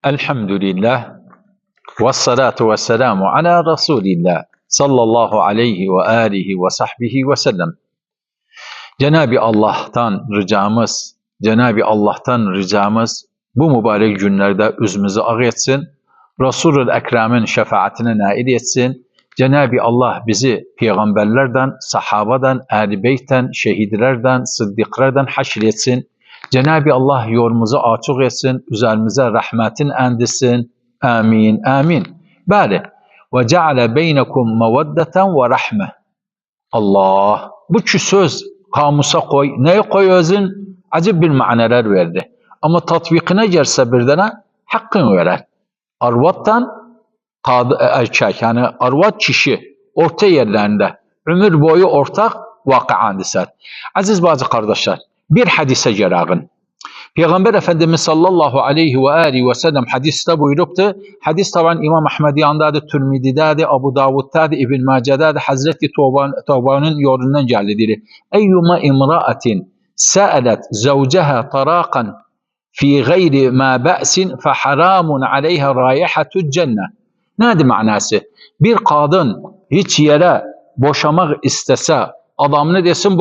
Elhamdülillah ve salatu ve selamu ala Resulillah sallallahu aleyhi ve alihi ve sahbihi ve sellem. Cenab-ı Allah'tan ricamız bu mübarek günlerde üzümüzü ağ etsin. Resul-ül Ekrem'in şefaatine nail etsin. Cenab-ı Allah bizi peygamberlerden, sahabadan, ehl-i beytten, şehitlerden, sıddıklardan haşr etsin. Cenab-ı Allah yolumuzu açık etsin, üzerimize rahmetin endisin. Amin, amin. Bəli. Ve ceale beynekum meveddeten ve rahme. Allah. Bu iki söz kamusa koy. Neye koy özün? Acib bir manalar verdi. Ama tatbikine gelse bir tane hakkını verer. Arvattan erkek, yani arvat kişi orta yerlerinde ömür boyu ortak vakıan deser. Aziz bazı kardeşler, bir hadise gerağın. Peygamber Efendimiz sallallahu aleyhi ve aleyhi ve sellem hadiste buyuruptu. Hadis taban İmam Ahmed yandadır, Türmidi'dedir, Abu Davud'dadır, İbn Mace'dedir, Hazreti Tevba'nın yolundan geldidir. Eyyuma imra'atin sa'alet zavceha tarakan fi gayri ma ba'sin fe haramun aleyha raihatul cennet. Nedir manası? Bir kadın hiç yere boşamak istese, adam ne desin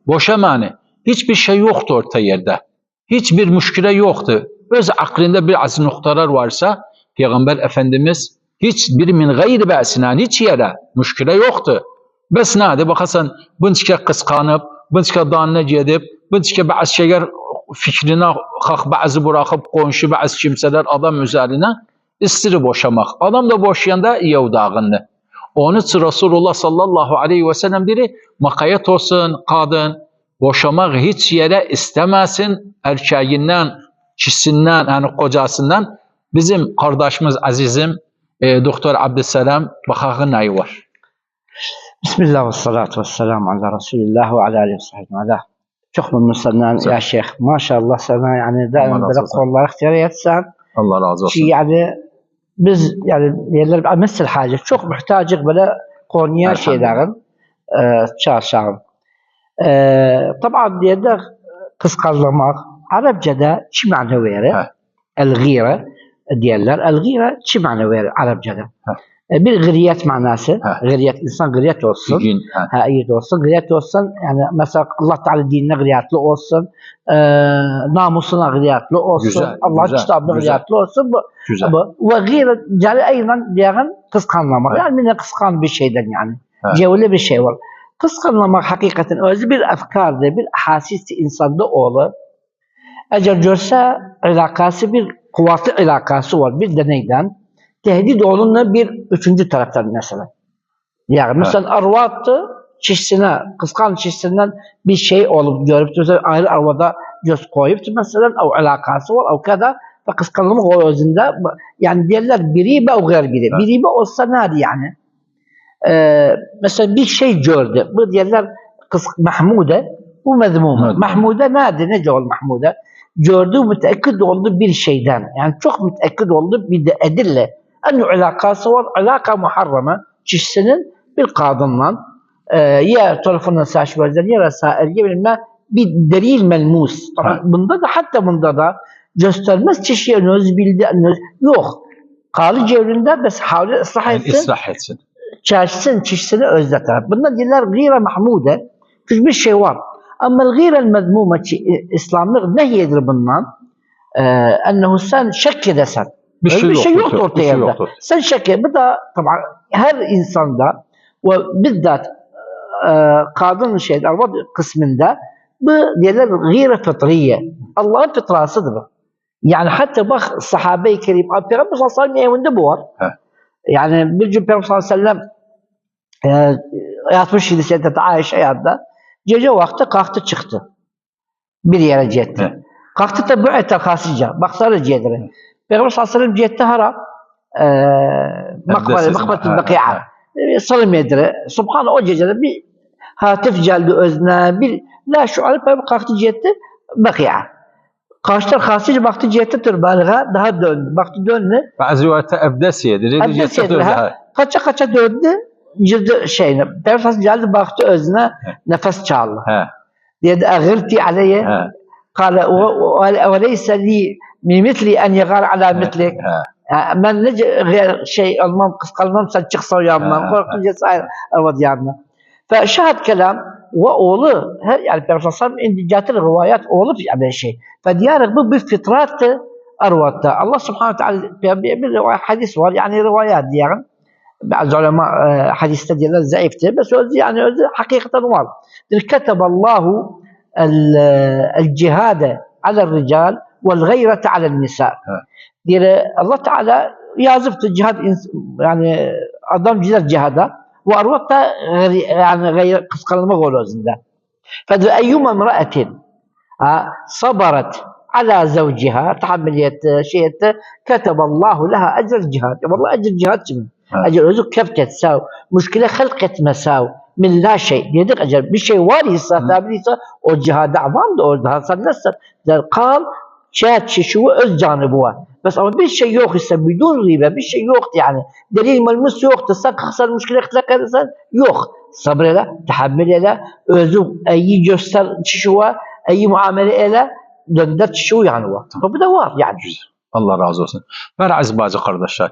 boşamanı. Hiçbir şey yoktu orta yerde. Hiçbir müşkile yoktu. Öz aklında biraz noktalar varsa, Peygamber Efendimiz hiçbir min gayri ba'sinan hiç yere müşkile yoktu. Bes nedir? Bakasan bunçka kıskanıp, bunçka danına gidip, bunçka bazı şeyler fikrine bazı bırakıp konuşu bazı kimseler adam üzerine istiri boşamak. Adam da boşayanda yevdağındı. Onun için Resulullah sallallahu aleyhi ve sellem dedi, makayet olsun kadın, boşamak hiç yere istemesin, erkeğinden, kişisinden, yani kocasından. Bizim kardeşimiz azizim, Doktor Abdüsselam, bakağın neyi var? Bismillah ve salatu ve selamu ala Resulillah ve ala aleyhi ve sahbihi. Çok memnun senden ya Şeyh. Maşallah sana yani daim böyle kollar ihtiyar etsen. Allah razı olsun. Yani biz yani yerler mesela hacı çok muhtacık böyle konuya şeylerin çarşağın. Tabii diye de kıskanlamak Arapçada çi mana verir? El-gîre diyorlar. El-gîre çi mana verir Arapçada? Bir gıriyet manası. Gıriyet, insan gıriyet olsun. İyi olsun. Gıriyet olsun. Yani mesela Allah Teala dinine gıriyetli olsun. Namusuna gıriyetli olsun. Allah'ın kitabına gıriyetli olsun. Ve gıyre cari aynen diyen kıskanlamak. Yani ne kıskan bir şeyden yani. Cevli bir şey var. Kıskanlamak hakikaten özü bir efkardır. Bir ahasisi insanda olur. Eğer görse alakası bir kuvvetli alakası var. Bir deneyden. Tehdit onunla bir üçüncü taraftan mesela. Yani mesela arvattı, çişsine, kıskan çişsinden bir şey olup görüp mesela ayrı arvada göz koyup mesela o alakası var o kadar ve kıskanlılık o özünde yani diyorlar biribe o gayr biri. Biribe olsa neydi yani? Mesela bir şey gördü. Bu diyorlar Mahmude, bu mezmuma. Mahmude neydi? Ne diyor Mahmude? Gördüğü müteekkid oldu bir şeyden. Yani çok müteekkid oldu bir de edille. Ennu alakası var, alaka muharrama kişisinin bir kadınla ya tarafından saç verden ya vesaire bilmem bir delil melmus. Bunda da hatta bunda da göstermez kişiye nöz bildi yok. Kalı cevrinde bes havli ıslah etsin. Çarşısın kişisini özleter. Bunda diyorlar gıyre mahmude. Bir şey var. Ama gıyre mezmuma İslamlık nehyedir bundan. Ennehu sen şek edesen. Bir şey yoktur ortaya yerde. Sen şek bu da tabii her insanda ve bizzat kadın şeyler var kısmında bu diyorlar gıyre fıtriye. Allah'ın fıtrasıdır bu. Yani hatta bak sahabe-i kerim Peygamber sallallahu aleyhi ve sellem evinde bu var. Yani bir gün Peygamber sallallahu aleyhi ve sellem 67 senede Ayşe yanında gece vakti kalktı çıktı. Bir yere gitti. Kalktı da bu etakasıca. Baksana cedire. Peygamber sallallahu aleyhi ve sellem cihetti hara makbaratul baki'a. Salim yedire. Subhanallah o gecede bir hatif geldi özüne. Bir la şu alıp Peygamber kalktı cihetti baki'a. Kaçtar khasıca baktı cihette türbalığa daha döndü. Baktı döndü. Bazı rivayette ebdesiyedir. Ebdesiyedir. Kaça döndü. Girdi şeyine. Peygamber geldi baktı özüne nefes çaldı. Dedi ağırti aleyye. Kale ve leyse li مثلي أن يغار على مثلك. من نجي غير شيء المام قلمام سنشق صويامنا قلت جسائر أوديامنا. فشاهد كلام وأوله يعني بيرفصل عند جات الروايات أوله في عمل شيء فديارك بفطرات أروتا الله سبحانه وتعالى بيعمل حديث يعني روايات يعني بعض العلماء حديث تدي ضعيفته بس يعني حقيقة واضح كتب الله الجهاد على الرجال والغيرة على النساء. الله تعالى يعزف الجهاد يعني أضم جدا الجهاد وأروتا يعني غير قصقل المغولوز ده. فإذا أيما امرأة صبرت على زوجها تحملت شيء كتب الله لها أجر الجهاد. والله أجر الجهاد أجر أجر كيف تساو مشكلة خلقت مساو من لا شيء يدق أجر بشيء وارثة ثابتة والجهاد أعظم ده صار قال شات شو الجانبوه بس أو بشيء يوخ بدون ريبة بشيء يوخ يعني دليل ملمس يوخ تسق خسر المشكلة اختلق الإنسان يوخ صبر له تحمل له أزوج أي جستر شو أي معاملة له دندت شو يعني هو فبدوار يعني الله razı olsun. Bəzi bacı qardaşlar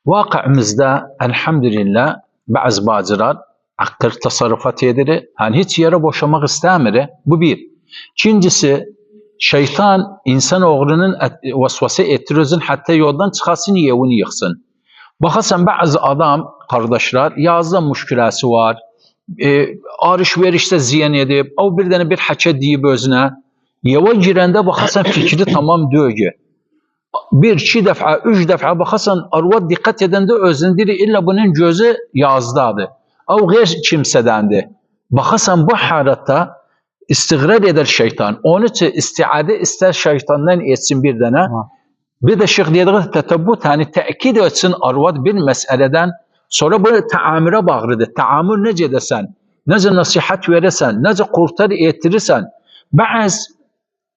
vakıımızda elhamdülillah bazı bacılar akıl tasarrufat edir. Hani hiç yere boşamak istemiyor. Bu bir. İkincisi şeytan insanoğlunun vesvese ettirir hatta yoldan çıkasın yevini yıksın. Bakasan bazı adam kardeşler yazda müşkülası var. Alışverişte ziyan edip o bir tane bir haça deyip özüne yeva girende bakasan fikri tamam dögü. Bir, iki defa, üç defa bakasan arvad dikkat edende özündiri illa bunun gözü yazdadır. O gayr kimsedendi. Bakasan bu halatta istigrar eder şeytan. Onun için istiade ister şeytandan etsin bir tane. Bir de şeyh dediği tetebbüt hani tekid etsin arvad bir meseleden sonra bu taamüre bağlıdır. Taamül nece desen, nece nasihat veresen, nece kurtar ettirirsen bazı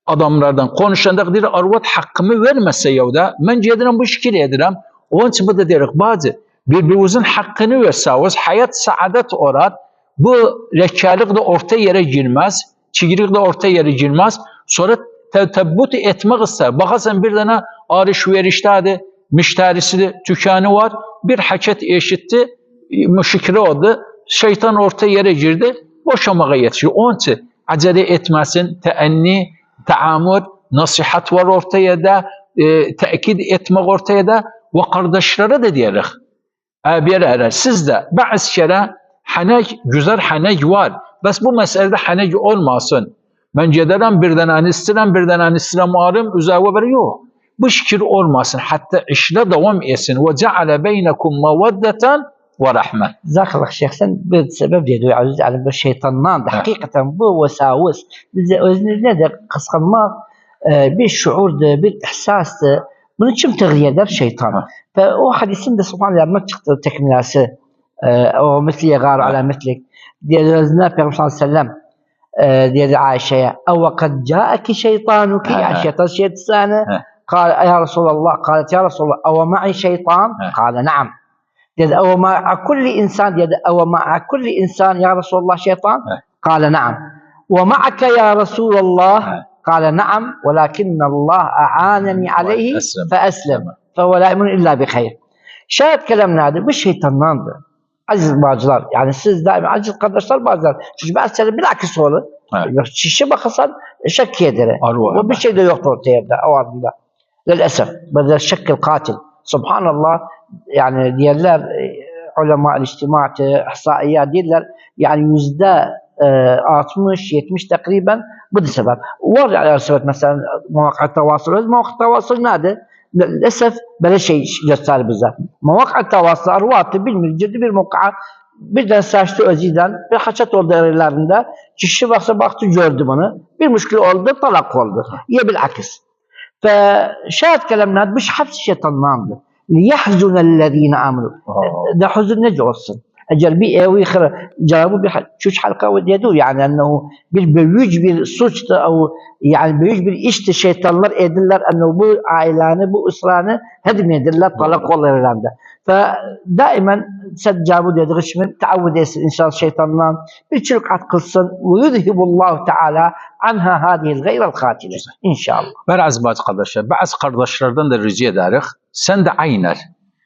adamlardan konuşanda deyir arvad hakkımı vermezse yavda ben cedirem bu şekil edirem. Onun için bu da diyerek bazı birbirimizin hakkını verseniz hayat saadet orar. Bu rekkalık da orta yere girmez. Çigirik de orta yere girmez. Sonra tetebbüt etmek ister. Bakarsın bir tane alışveriştedir. Müşterisi tükanı var. Bir haket eşitti. Müşkile oldu. Şeytan orta yere girdi. Boşamaya yetişiyor. Onun için acele etmesin. Teenni, taamül, nasihat var ortaya da. Tekid etmek ortaya da. Ve kardeşlere de diyerek. Abiyeler siz de bazı kere güzel hanek var. Bes bu meselede hanek olmasın. Ben cederem birden anistirem, birden anistirem ağrım, üzerine böyle yok. Bu şekil olmasın. Hatta işle devam etsin. Ve ceale beynekum meveddeten ve rahmet. Zakhlık şeyh sen bir sebep diye yani bir şeytandan da hakikaten bu vesavus. Özünde de kıskanmak bir şuurdu, bir ihsastı. Bunu kim tığriye eder? Şeytan. Ve o hadisin de subhanallah çıktı tekmilası. O misli yegar ala mislik. Diye özüne Peygamber sallallahu aleyhi ve sellem diye Ayşe'ye "Ev kad ca'aki şeytanuki" yani şeytan şeytanı قال يا رسول الله قالت يا رسول الله أو معي شيطان قال نعم dedi أو مع كل إنسان dedi أو مع كل إنسان يا رسول الله شيطان قال نعم ومعك يا رسول الله قال نعم ولكن الله أعانني عليه فأسلم فهو لا يؤمن إلا بخير. Şayet kelamın adı bu şeytandandır. Aziz bacılar, yani siz daima aziz kardeşler bazılar. Çünkü ben senin bilakis olur. Şişe bakarsan şak eder. Bu bir şey de yoktur ortaya o ardında. Lelesef. Böyle şekil katil. Subhanallah yani diğerler ulema-ı içtimaatı, ihsaiyya diyorlar. Yani %60-70 takriben bu da sebep. Var yani sebep mesela muvakkat tavasıl. Muvakkat tavasıl nedir? Lelesef böyle şey gösterir bize. Muvakkat tavasıl arvatı bilmiyor. Ciddi bir muvakkat birden saçtı özüden bir haçat oldu yerlerinde. Kişi baktı gördü bunu. Bir müşkül oldu, talak oldu. Ya bilakis. فشاهد كلامنا مش حبس شيطانdan. ليحزن الذين آمنوا. ده حزن نجي olsun. Eğer bir evi cevabı bir üç halka diyordu yani ennehu bir büyük bir suçtu o yani büyük bir işti şeytanlar edirler ennehu bu aileni bu ısranı hedim edirler talak olurlardı. فدائما سجابوا دي غشمن تعود الانسان شيطانان birçok kılsın ve yudhibullahu teala anha hadihi'l gayra'l katile inşallah. Bazı kardeşler, bazı kardeşlerden de rica ederiz. Sen de aynen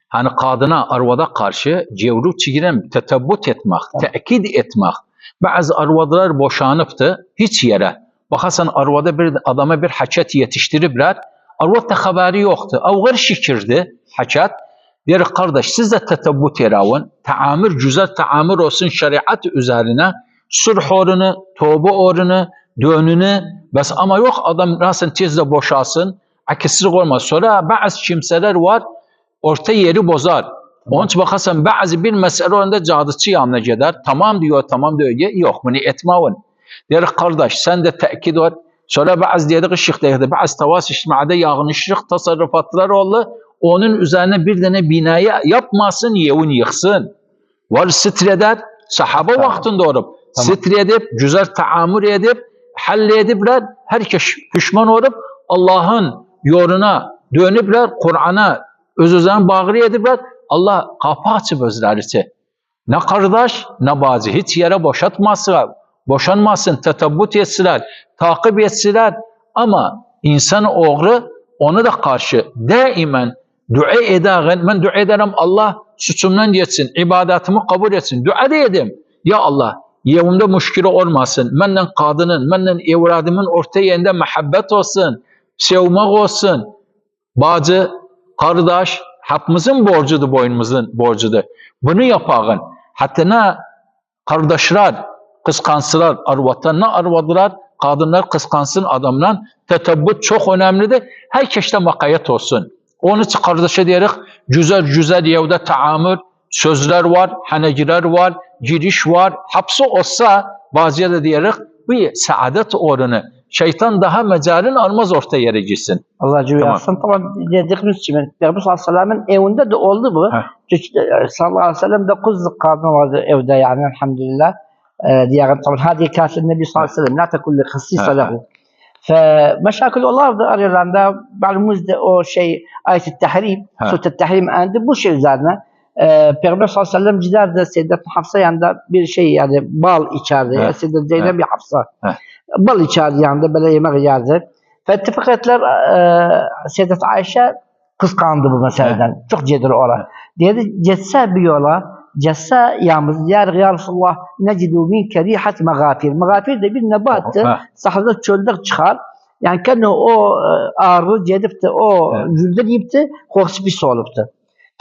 hani kadına arvada karşı cevru çigiren tetebbüt etmek, tekid etmek. Bazı arvadalar boşanıptı hiç yere. Bakasan arvada bir adama bir haçet yetiştiribler. Arvad da haberi yoktu. Avgar şikirdi haçet. Diyor kardeş siz de tetebbüt eravun. Taamür güzel taamür olsun şeriat üzerine. Sulh orunu, tövbe orunu, dönünü. Bes ama yok adam rasın tezde boşalsın. Akıslık olmaz. Sonra bazı kimseler var orta yeri bozar. Onun için bakarsan bazı bir mesele önünde cadıçı yanına gider. Tamam diyor, tamam diyor. Yok bunu etmavun. Diyor kardeş sen de tekid var. Sonra bazı diyedik şık deydi. Bazı tavas içtimada yanlışlık tasarrufatlar oldu. Onun üzerine bir tane binaya yapmasın, yevun yıksın. Var sitreder, sahaba vaktinde olup, sitredip, güzel taamür edip, halledipler, herkes pişman olup, Allah'ın yoluna dönüpler, Kur'an'a öz-özlerine bağlı edipler, Allah kapı açıp özlerisi. Ne kardeş, ne bazı, hiç yere boşanmasın, tetebbüt etsinler, takip etsinler, ama insan oğlu ona da karşı daimen dua ederim. Ben dua ederim Allah suçumdan geçsin, ibadetimi kabul etsin. Dua edelim. Ya Allah, evimde müşkile olmasın. Menden kadının, menden evladımın orta yerinde muhabbet olsun, sevmek olsun. Bazı kardeş, hepimizin borcudur, boynumuzun borcudur. Bunu yapağın. Hatta ne kardeşler kıskansılar arvattan, ne arvadılar kadınlar kıskansın adamdan. Tetebbüt çok önemlidir. Herkeste makayet olsun. Onun için kardeşe diyerek güzel yevde taamül, sözler var, haneciler var, giriş var. Hapsi olsa bazıya da diyerek bir saadet oranı. Şeytan daha mecalin almaz orta yere gitsin. Allah cüveyasın. Tamam dediğimiz için Peygamber sallallahu aleyhi ve sellem'in evinde de oldu bu. Sallallahu aleyhi ve sellem 9 kadın vardı evde yani elhamdülillah. Diyelim tabii hadi kâsın Nebi sallallahu aleyhi ve sellem la tekulli hıssîse lehu. فمشاكل olardı aralarında malumuzda o şey ayet-i tahrim, sure-i tahrim indi bu şey üzerine. Peygamber sallallahu aleyhi ve sellem giderdi Seyyidet Hafsa yanında bir şey yani bal içerdi. Seyyidet Zeynep bir Hafsa. Bal içerdi yanında böyle yemek yerdi. Fettifak ettiler Seyyidet Ayşe kıskandı bu meseleden. Çok cedir ola. Dedi cesse bir yola cessa yağmız ya Resulullah necidu minke rihat megafir. Megafir de bir nebattı. Sahada çölde çıkar. Yani kendi o ağrı cedip de o yüzden yipti. Kokusu pis oluptu.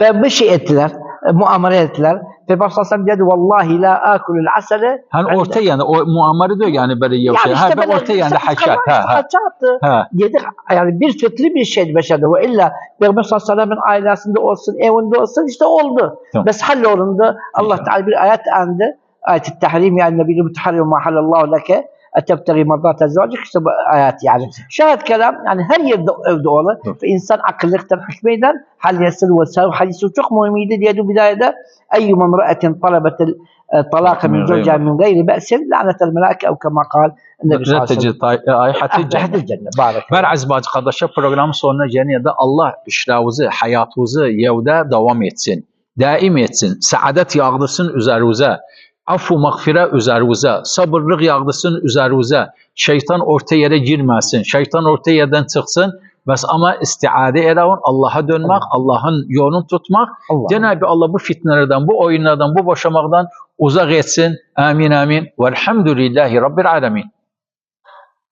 Ve bir şey ettiler. Muamele ettiler. Ve Başlasam dedi vallahi la akulul asale. Hani orta yani o muamele diyor yani böyle yani şey. işte Ha orta yani haşat. Haşattı. Dedik yani bir fitri bir şeydi beşerde. Ve illa Peygamber sallallahu aleyhi ve sellem'in ailesinde olsun, evinde olsun işte oldu. Bes hallolundu. Allah Teala bir ayet indi. Ayet-i tahrim yani nebiyyü muteharrim ma halallahu leke. Etebtegi mardate zevcik işte bu ayet yani. Şayet kelam yani her yerde evde olur. Ve insan akıllıktan hükmeyden hallyesil ve sev hadisi çok mühimiydi diyordu bidayede. Eyyuma mra'atin talabetil talaka min zevca min gayri be'sin lanetel melâke ev kema kal. Ayhatil cennet. Ben aziz bazı kardeşler programın sonuna gelene de Allah işravızı, hayatınızı yevde devam etsin. Daim etsin. Saadet yağdırsın üzerinize. Affu mağfire üzerinize, sabırlık yağdısın üzerinize, şeytan orta yere girmesin, şeytan orta yerden çıksın, bes ama istiade edin, Allah'a dönmek, Allah'ın yolunu tutmak, Cenab-ı Allah bu fitnelerden, bu oyunlardan, bu boşamaktan uzak etsin. Amin amin. Velhamdülillahi Rabbil alemin.